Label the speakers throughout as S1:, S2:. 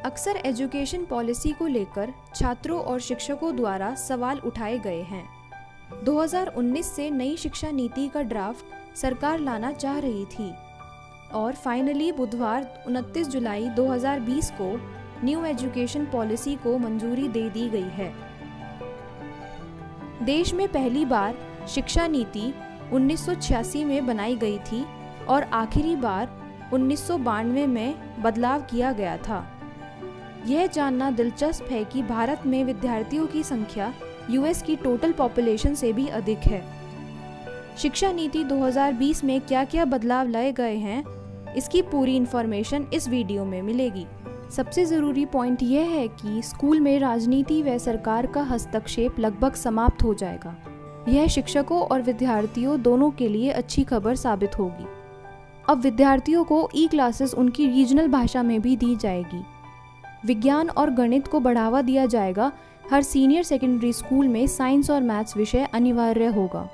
S1: अक्सर education policy को लेकर छात्रों और शिक्षकों द्वारा सवाल उठाए गए हैं। 2019 से नई शिक्षा नीति का ड्राफ्ट सरकार लाना चाह रही थी और फाइनली बुधवार 29 जुलाई 2020 को न्यू एजुकेशन पॉलिसी को मंजूरी दे दी गई है। देश में पहली बार शिक्षा नीति 1986 में बनाई गई थी और आखिरी बार 1992 में बदलाव किया गया था। यह जानना दिलचस्प है कि भारत में विद्यार्थियों की संख्या यूएस की टोटल पॉपुलेशन से भी अधिक है। शिक्षा नीति 2020 में क्या क्या बदलाव लाए गए हैं, इसकी पूरी इन्फॉर्मेशन इस वीडियो में मिलेगी। सबसे ज़रूरी पॉइंट यह है कि स्कूल में राजनीति व सरकार का हस्तक्षेप लगभग समाप्त हो जाएगा। यह शिक्षकों और विद्यार्थियों दोनों के लिए अच्छी खबर साबित होगी। अब विद्यार्थियों को ई क्लासेस उनकी रीजनल भाषा में भी दी जाएगी। विज्ञान और गणित को बढ़ावा दिया जाएगा। हर सीनियर सेकेंडरी स्कूल में साइंस और मैथ्स विषय अनिवार्य होगा।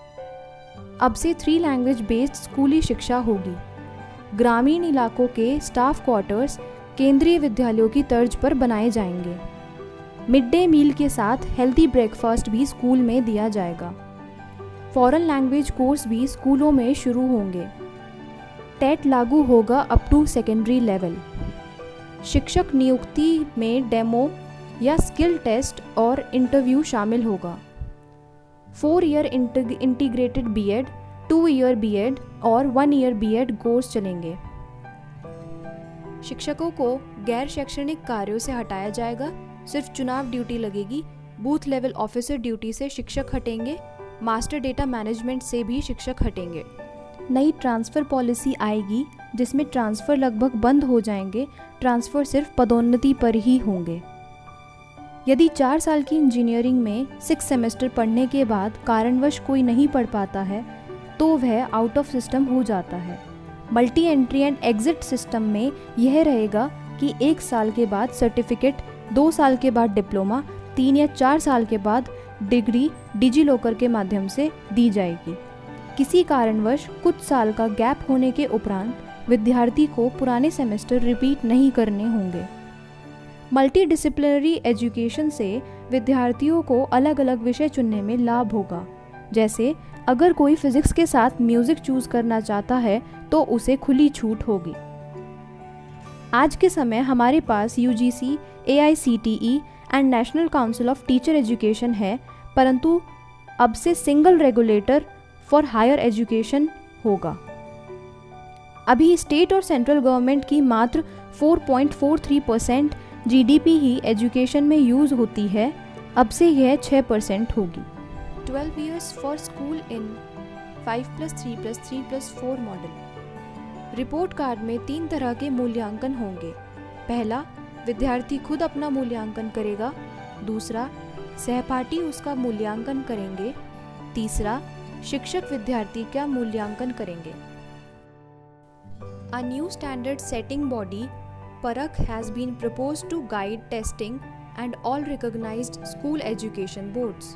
S1: अब से 3 लैंग्वेज बेस्ड स्कूली शिक्षा होगी। ग्रामीण इलाकों के स्टाफ क्वार्टर्स केंद्रीय विद्यालयों की तर्ज पर बनाए जाएंगे। मिड डे मील के साथ हेल्दी ब्रेकफास्ट भी स्कूल में दिया जाएगा। फॉरेन लैंग्वेज कोर्स भी स्कूलों में शुरू होंगे। टेट लागू होगा अप टू सेकेंडरी लेवल। शिक्षक नियुक्ति में डेमो या स्किल टेस्ट और इंटरव्यू शामिल होगा। 4 year integrated B Ed, 2 year B Ed और 1 ईयर बीएड कोर्स चलेंगे। शिक्षकों को गैर शैक्षणिक कार्यों से हटाया जाएगा। सिर्फ चुनाव ड्यूटी लगेगी। बूथ लेवल ऑफिसर ड्यूटी से शिक्षक हटेंगे। मास्टर डेटा मैनेजमेंट से भी शिक्षक हटेंगे। नई ट्रांसफ़र पॉलिसी आएगी जिसमें ट्रांसफ़र लगभग बंद हो जाएंगे। ट्रांसफ़र सिर्फ पदोन्नति पर ही होंगे। यदि 4 साल की इंजीनियरिंग में 6 सेमेस्टर पढ़ने के बाद कारणवश कोई नहीं पढ़ पाता है तो वह आउट ऑफ सिस्टम हो जाता है। Multi entry and exit system में यह रहेगा कि 1 साल के बाद सर्टिफिकेट, 2 साल के बाद डिप्लोमा, 3 या 4 साल के बाद डिग्री डिजी लॉकर के माध्यम से दी जाएगी। किसी कारणवश कुछ साल का गैप होने के उपरांत विद्यार्थी को पुराने सेमेस्टर रिपीट नहीं करने होंगे। मल्टी डिसिप्लिनरी एजुकेशन से विद्यार्थियों को अलग अलग विषय चुनने में लाभ होगा। जैसे अगर कोई फिजिक्स के साथ म्यूजिक चूज करना चाहता है तो उसे खुली छूट होगी। आज के समय हमारे पास UGC, AICTE and national council of teacher education है, परंतु अब से single regulator for higher education होगा। अभी स्टेट और सेंट्रल गवर्नमेंट की मात्र 4.43% जीडीपी ही एजुकेशन में यूज होती है। अब से यह 6% होगी। 12 years for school in 5+3+3+4 model. Report card में 3 तरह के मूल्यांकन होंगे। पहला, विद्यार्थी खुद अपना मूल्यांकन करेगा। दूसरा, सहपाठी उसका मूल्यांकन करेंगे। तीसरा, शिक्षक विद्यार्थी का मूल्यांकन करेंगे। A new standard setting body, PARAKH, has been proposed to guide testing and all recognized school education boards.